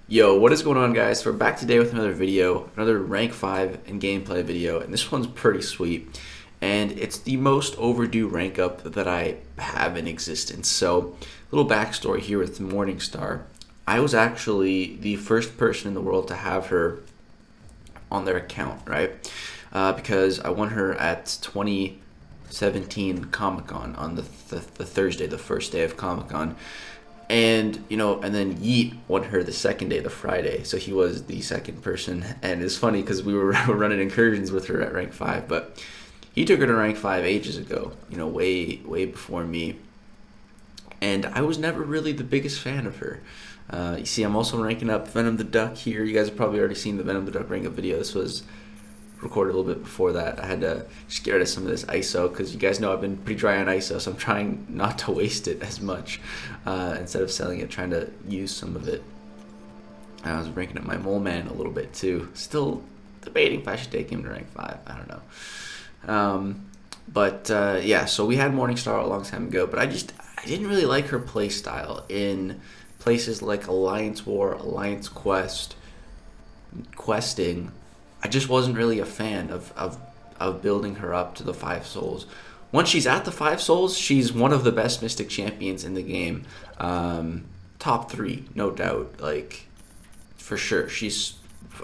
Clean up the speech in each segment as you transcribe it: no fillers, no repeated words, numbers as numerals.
Yo, what is going on, guys? We're back today with another video, another rank 5 and gameplay video, and this one's pretty sweet. And it's the most overdue rank up that I have in existence. So, little backstory here with Morningstar. I was actually the first person in the world to have her on their account, right? Because I won her at 2017 Comic-Con on the Thursday, the first day of Comic-Con. And, and then Yeet won her the second day, the Friday. So he was the second person. And it's funny because we were running incursions with her at rank 5. But he took her to rank 5 ages ago, way before me. And I was never really the biggest fan of her. You see, I'm also ranking up Venom the Duck here. You guys have probably already seen the Venom the Duck rank up video. This was recorded a little bit before that. I had to just get rid of some of this ISO because you guys know I've been pretty dry on ISO, so I'm trying not to waste it as much. Instead of selling it, trying to use some of it. I was ranking up my Mole Man a little bit too. Still debating if I should take him to rank 5. I don't know. Yeah, so we had Morningstar a long time ago, but I didn't really like her play style in places like Alliance War, Alliance Quest, questing. I just wasn't really a fan of building her up to the 5 souls. Once she's at the 5 souls, she's one of the best Mystic champions in the game. Top 3, no doubt. Like, for sure. She's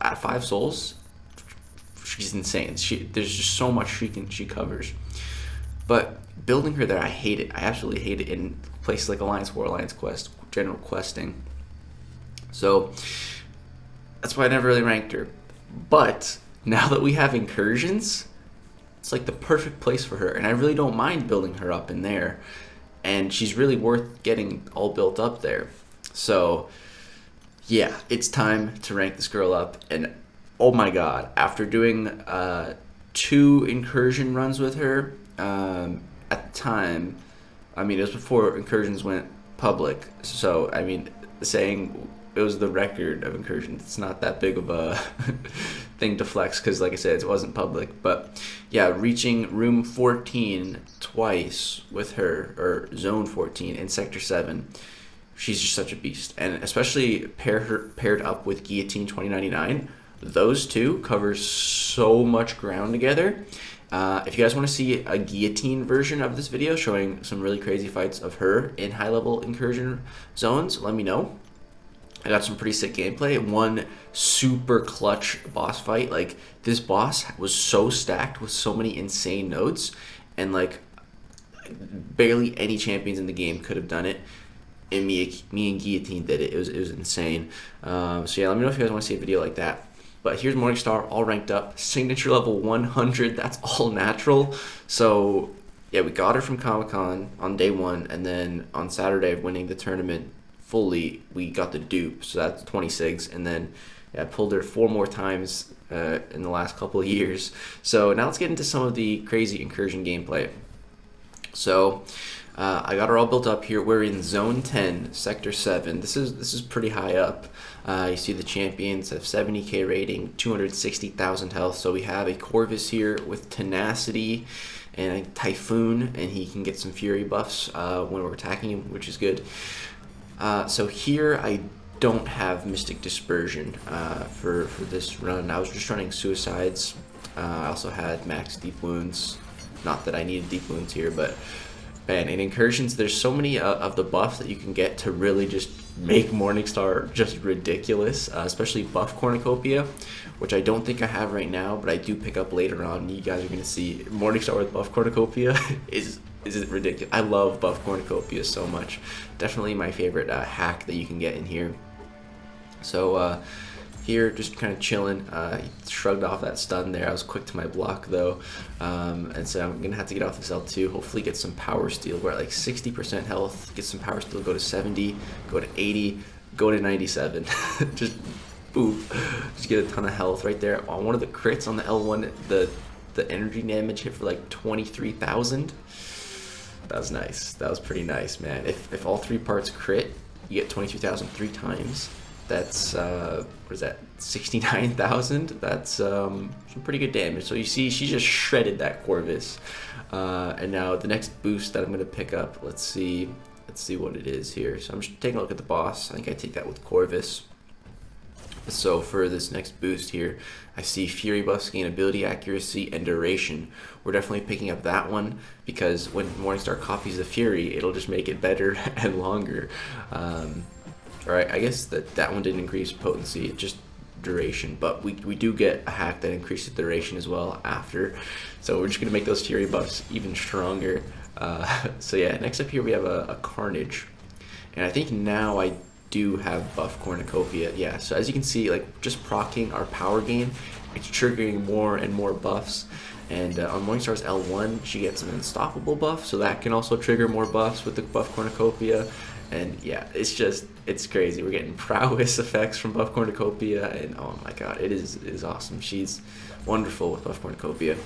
at 5 souls. She's insane. There's just so much she covers. But building her there, I hate it. I absolutely hate it in places like Alliance War, Alliance Quest, general questing. So that's why I never really ranked her. But now that we have incursions, it's like the perfect place for her, and I really don't mind building her up in there, and she's really worth getting all built up there. So yeah, it's time to rank this girl up. And oh my god, after doing 2 incursion runs with her, at the time, I mean, it was before incursions went public, so I mean, saying it was the record of incursions, it's not that big of a thing to flex because, like I said, it wasn't public. But yeah, reaching room 14 twice with her, or zone 14 in sector 7, she's just such a beast. And especially paired up with Guillotine 2099, those two cover so much ground together. If you guys want to see a guillotine version of this video showing some really crazy fights of her in high level incursion zones, let me know. I got some pretty sick gameplay. One super clutch boss fight. Like, this boss was so stacked with so many insane nodes, and like barely any champions in the game could have done it. And me and Guillotine did it. It was insane. So yeah, let me know if you guys want to see a video like that. But here's Morningstar, all ranked up, signature level 100. That's all natural. So yeah, we got her from Comic-Con on day 1, and then on Saturday of winning the tournament fully, we got the dupe, so that's 26, and then I pulled her 4 more times in the last couple of years. So now let's get into some of the crazy incursion gameplay. So I got her all built up here. We're in zone 10, sector 7. This is pretty high up. You see the champions have 70k rating, 260,000 health. So we have a Corvus here with tenacity and a Typhoon, and he can get some fury buffs when we're attacking him, which is good. So here I don't have Mystic Dispersion for this run. I was just running Suicides. I also had max Deep Wounds. Not that I needed Deep Wounds here, but man, in Incursions, there's so many of the buffs that you can get to really just make Morningstar just ridiculous, especially buff Cornucopia, which I don't think I have right now, but I do pick up later on. You guys are going to see Morningstar with buff Cornucopia is ridiculous. I love buff Cornucopia so much. Definitely my favorite hack that you can get in here. So here, just kind of chilling. He shrugged off that stun there. I was quick to my block though, and so I'm gonna have to get off this L2. Hopefully get some power steal. We're at like 60% health. Get some power steal. Go to 70. Go to 80. Go to 97. Just boop. Just get a ton of health right there. On one of the crits on the L1, the energy damage hit for like 23,000. That was nice. That was pretty nice, man. If all 3 parts crit, you get 23,000 3 times. That's what is that? 69,000. That's some pretty good damage. So you see, she just shredded that Corvus. And now the next boost that I'm gonna pick up. Let's see what it is here. So I'm just taking a look at the boss. I think I take that with Corvus. So for this next boost here, I see Fury buffs gain ability, accuracy, and duration. We're definitely picking up that one because when Morningstar copies the Fury, it'll just make it better and longer. Alright, I guess that one didn't increase potency, just duration, but we do get a hack that increases duration as well after. So we're just going to make those Fury buffs even stronger. So yeah, next up here we have a Carnage. And I think now I do have buff cornucopia. Yeah, so as you can see, like just proccing our power gain, it's triggering more and more buffs. And on Morningstar's L1, she gets an unstoppable buff, so that can also trigger more buffs with the buff cornucopia. And yeah, it's crazy. We're getting prowess effects from buff cornucopia, and oh my god, it is awesome. She's wonderful with buff cornucopia.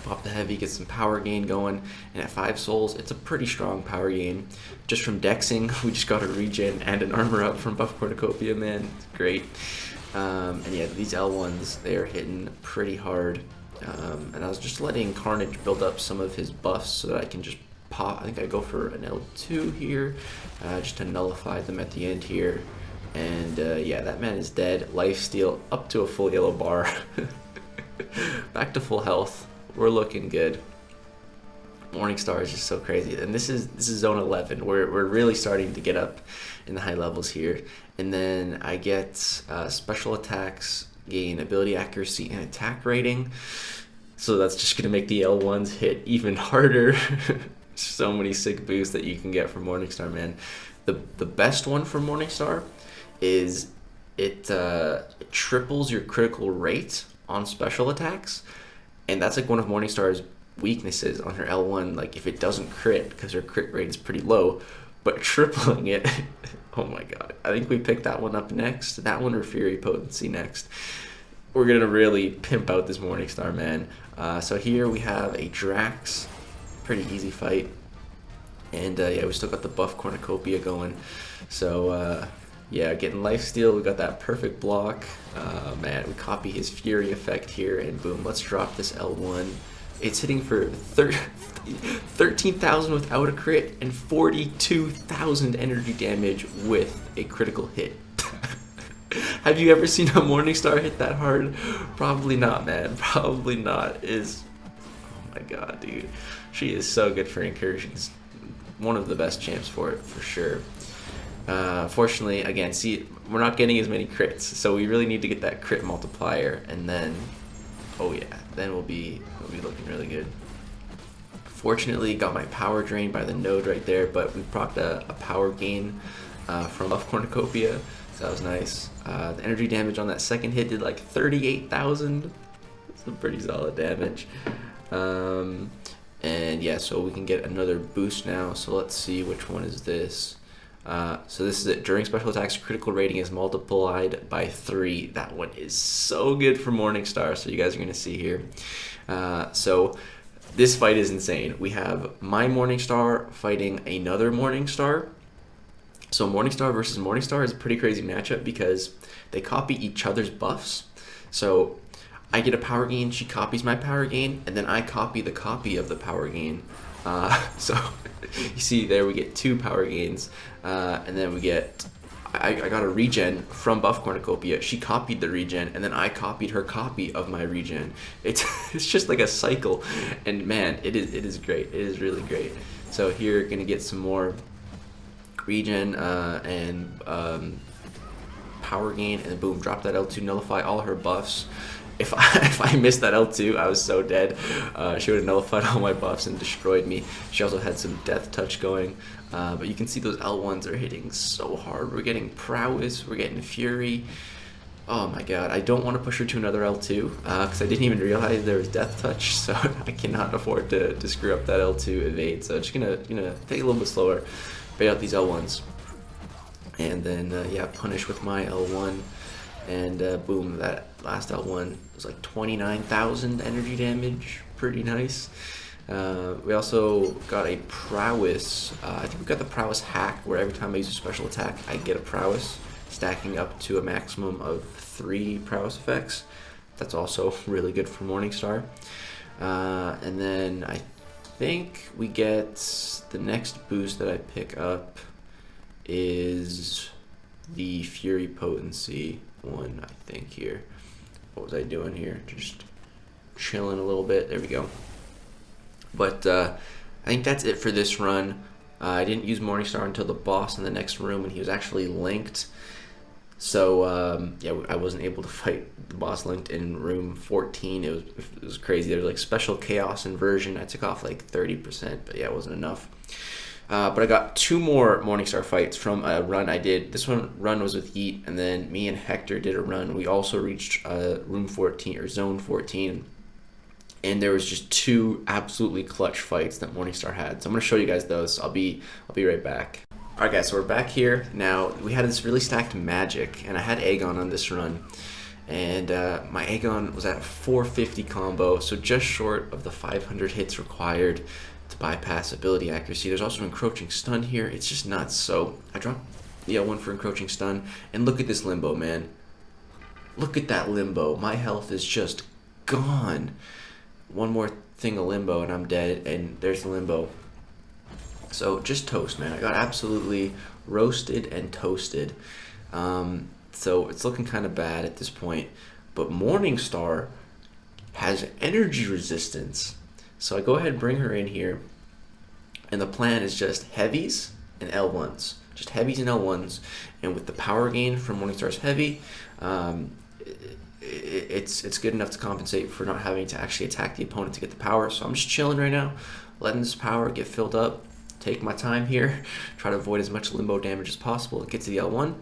Pop the heavy, get some power gain going, and at 5 souls, it's a pretty strong power gain. Just from dexing, we just got a regen and an armor up from buff cornucopia, man. It's great. And yeah, these L1s, they are hitting pretty hard. And I was just letting Carnage build up some of his buffs so that I can just pop. I think I go for an L2 here, just to nullify them at the end here. And yeah, that man is dead. Lifesteal up to a full yellow bar. Back to full health. We're looking good. Morningstar is just so crazy, and this is zone 11. We're really starting to get up in the high levels here. And then I get special attacks gain ability, accuracy, and attack rating. So that's just gonna make the L1s hit even harder. So many sick boosts that you can get from Morningstar, man. The best one for Morningstar is it triples your critical rate on special attacks. And that's like one of Morningstar's weaknesses on her L1. Like if it doesn't crit, because her crit rate is pretty low, but tripling it, oh my god. I think we picked that one up next. That one or Fury Potency next. We're going to really pimp out this Morningstar, man. So here we have a Drax. Pretty easy fight. And yeah, we still got the buff cornucopia going. So yeah, getting lifesteal, we got that perfect block. Man, we copy his Fury effect here, and boom, let's drop this L1. It's hitting for 13,000 without a crit and 42,000 energy damage with a critical hit. Have you ever seen a Morningstar hit that hard? Probably not, man. Probably not. Oh my god, dude. She is so good for incursions. One of the best champs for it, for sure. Fortunately, again, see, we're not getting as many crits, so we really need to get that crit multiplier, and then, oh yeah, then we'll be looking really good. Fortunately, got my power drained by the node right there, but we procced a power gain from buff cornucopia, so that was nice. The energy damage on that second hit did like 38,000. That's some pretty solid damage. And yeah, so we can get another boost now. So let's see, which one is this? So this is it. During special attacks, critical rating is multiplied by 3. That one is so good for Morningstar, so you guys are going to see here. So this fight is insane. We have my Morningstar fighting another Morningstar. So Morningstar versus Morningstar is a pretty crazy matchup because they copy each other's buffs. So I get a power gain, she copies my power gain, and then I copy the copy of the power gain. So you see there we get 2 power gains, and then we get, I got a regen from buff cornucopia. She copied the regen, and then I copied her copy of my regen. It's just like a cycle, and man, it is great. It is really great. So here we're gonna get some more regen and power gain, and then boom, drop that L2, nullify all her buffs. If I missed that L2, I was so dead. She would have nullified all my buffs and destroyed me. She also had some death touch going. But you can see those L1s are hitting so hard. We're getting prowess, we're getting fury. Oh my god, I don't want to push her to another L2 because I didn't even realize there was death touch, so I cannot afford to screw up that L2 evade. So just gonna take a little bit slower, bait out these L1s, and then yeah, punish with my L1. And boom, that last L1 was like 29,000 energy damage. Pretty nice. We also got a prowess. I think we got the prowess hack, where every time I use a special attack, I get a prowess, stacking up to a maximum of 3 prowess effects. That's also really good for Morningstar. And then I think we get the next boost that I pick up is the Fury Potency one, I think, here. What was I doing here? Just chilling a little bit. There we go. But I think that's it for this run. I didn't use Morningstar until the boss in the next room, and he was actually linked. So yeah, I wasn't able to fight the boss linked in room 14. It was crazy. There was like special chaos inversion. I took off like 30%, but yeah, it wasn't enough. But I got 2 more Morningstar fights from a run I did. This run was with Yeet, and then me and Hector did a run. We also reached room 14 or zone 14, and there was just 2 absolutely clutch fights that Morningstar had. So I'm gonna show you guys those. I'll be right back. Alright guys, so we're back here. Now, we had this really stacked magic, and I had Aegon on this run. And my Aegon was at 450 combo, so just short of the 500 hits required to bypass ability accuracy. There's also encroaching stun here. It's just nuts. So I dropped the L1 for encroaching stun, and look at this limbo, man. Look at that limbo. My health is just gone. One more thing of limbo, and I'm dead, and there's the limbo. So just toast, man. I got absolutely roasted and toasted. So it's looking kind of bad at this point. But Morningstar has energy resistance. So I go ahead and bring her in here. And the plan is just heavies and L1s. Just heavies and L1s. And with the power gain from Morningstar's heavy, it's good enough to compensate for not having to actually attack the opponent to get the power. So I'm just chilling right now, letting this power get filled up. Take my time here, try to avoid as much limbo damage as possible. Get to the L1.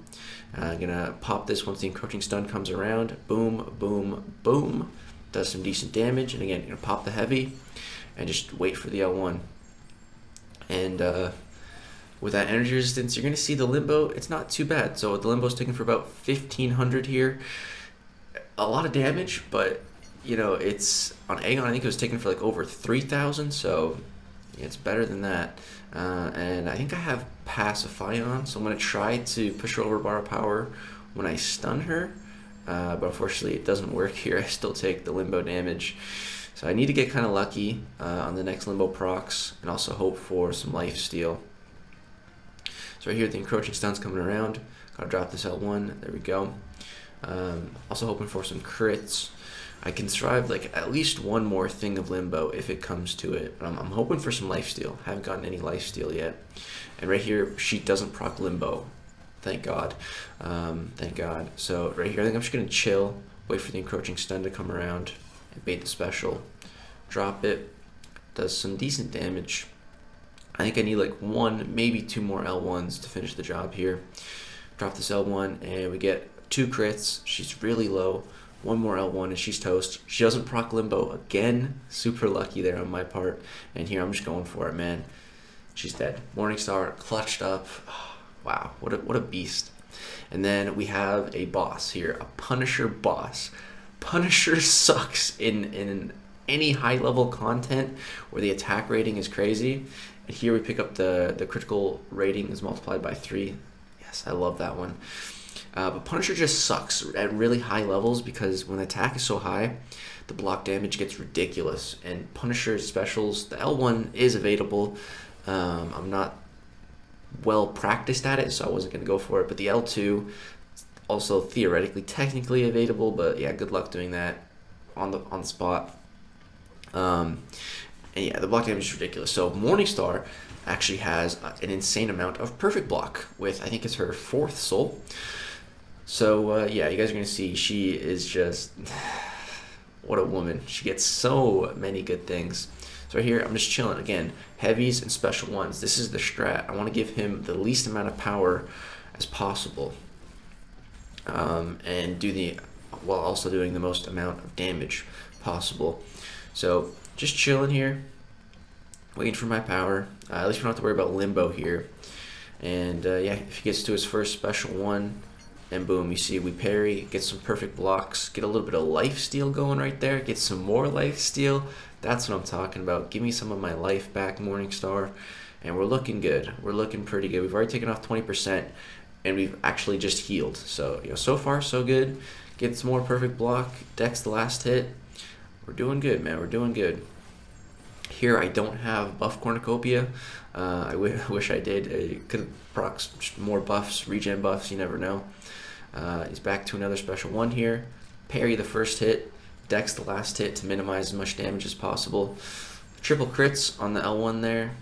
I'm gonna pop this once the encroaching stun comes around. Boom, boom, boom. Does some decent damage. And again, gonna pop the heavy and just wait for the L1. And with that energy resistance, you're gonna see the limbo. It's not too bad. So the limbo's taken for about 1500 here. A lot of damage, but you know, it's on Aegon. I think it was taken for like over 3000. So yeah, it's better than that. And I think I have Pacify on, so I'm going to try to push her over bar of power when I stun her. But unfortunately, it doesn't work here. I still take the limbo damage. So I need to get kind of lucky on the next limbo procs, and also hope for some life steal. So right here, the encroaching stun's coming around. Gotta drop this L1. There we go. Also hoping for some crits. I can strive like at least one more thing of limbo if it comes to it. But I'm hoping for some lifesteal. Haven't gotten any lifesteal yet. And right here, she doesn't proc limbo. Thank God. Thank God. So right here, I think I'm just going to chill. Wait for the encroaching stun to come around. And bait the special. Drop it. Does some decent damage. I think I need like 1, maybe 2 more L1s to finish the job here. Drop this L1 and we get 2 crits. She's really low. 1 more L1 and she's toast. She doesn't proc limbo again. Super lucky there on my part. And here I'm just going for it, man. She's dead. Morningstar clutched up. Oh, wow, what a beast. And then we have a boss here, a Punisher boss. Punisher sucks in any high level content where the attack rating is crazy. And here we pick up the critical rating is multiplied by 3. Yes, I love that one. But Punisher just sucks at really high levels because when the attack is so high, the block damage gets ridiculous. And Punisher's specials, the L1 is evadable. I'm not well practiced at it, so I wasn't going to go for it. But the L2, also theoretically, technically evadable. But yeah, good luck doing that on the spot. And yeah, the block damage is ridiculous. So Morningstar actually has an insane amount of perfect block with, I think it's her 4th soul. So yeah, you guys are going to see she is just, what a woman. She gets so many good things. So right here, I'm just chilling. Again, heavies and special ones. This is the strat. I want to give him the least amount of power as possible. And while also doing the most amount of damage possible. So just chilling here, waiting for my power. At least we don't have to worry about limbo here. And yeah, if he gets to his first special one, and boom, you see we parry, get some perfect blocks, get a little bit of life steal going right there, get some more life steal. That's what I'm talking about. Give me some of my life back, Morningstar. And we're looking good. We're looking pretty good. We've already taken off 20%, and we've actually just healed. So, you know, so far so good. Get some more perfect block. Dex the last hit. We're doing good, man. We're doing good. Here I don't have buff cornucopia. I wish I did. It could proc more buffs, regen buffs, you never know. He's back to another special one here. Parry the first hit, dex the last hit to minimize as much damage as possible. Triple crits on the L1 there.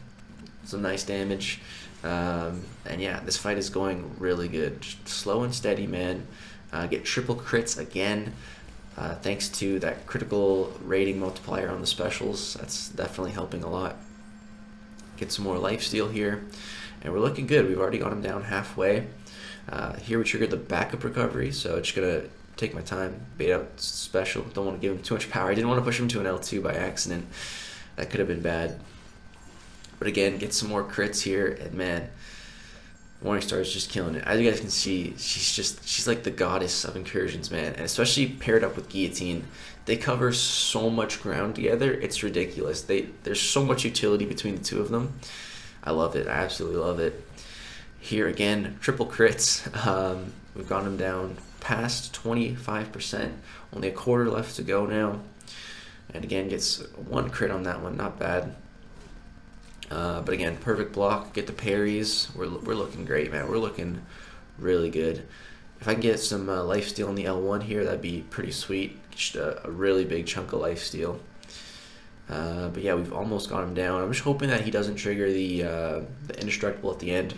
Some nice damage. And yeah, this fight is going really good. Just slow and steady, man. Get triple crits again. Thanks to that critical rating multiplier on the specials. That's definitely helping a lot. Get some more lifesteal here. And we're looking good. We've already got him down halfway. Here we triggered the backup recovery, so just going to take my time, bait out special. Don't want to give him too much power. I didn't want to push him to an L2 by accident. That could have been bad. But again, get some more crits here, and man, Morningstar is just killing it. As you guys can see, she's like the goddess of incursions, man. And especially paired up with Guillotine, they cover so much ground together. It's ridiculous. There's so much utility between the two of them. I love it. I absolutely love it. Here again, triple crits. We've got him down past 25%. Only a quarter left to go now. And again, gets one crit on that one. Not bad. But again, perfect block. Get the parries. We're looking great, man. We're looking really good. If I can get some lifesteal on the L1 here, that'd be pretty sweet. Just a really big chunk of lifesteal. But yeah, we've almost got him down. I'm just hoping that he doesn't trigger the indestructible at the end.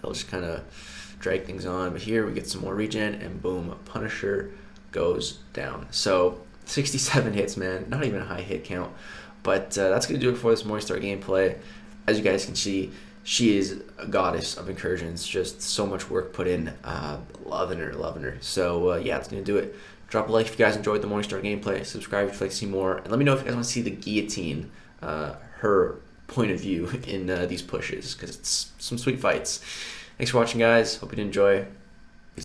He'll just kind of drag things on. But here we get some more regen, and boom, Punisher goes down. So 67 hits, man. Not even a high hit count. But that's going to do it for this Morningstar gameplay. As you guys can see, she is a goddess of incursions. Just so much work put in. Loving her, loving her. So yeah, that's going to do it. Drop a like if you guys enjoyed the Morningstar gameplay. Subscribe if you'd like to see more. And let me know if you guys want to see the Guillotine, her point of view in these pushes, because it's some sweet fights. Thanks for watching, guys. Hope you did enjoy.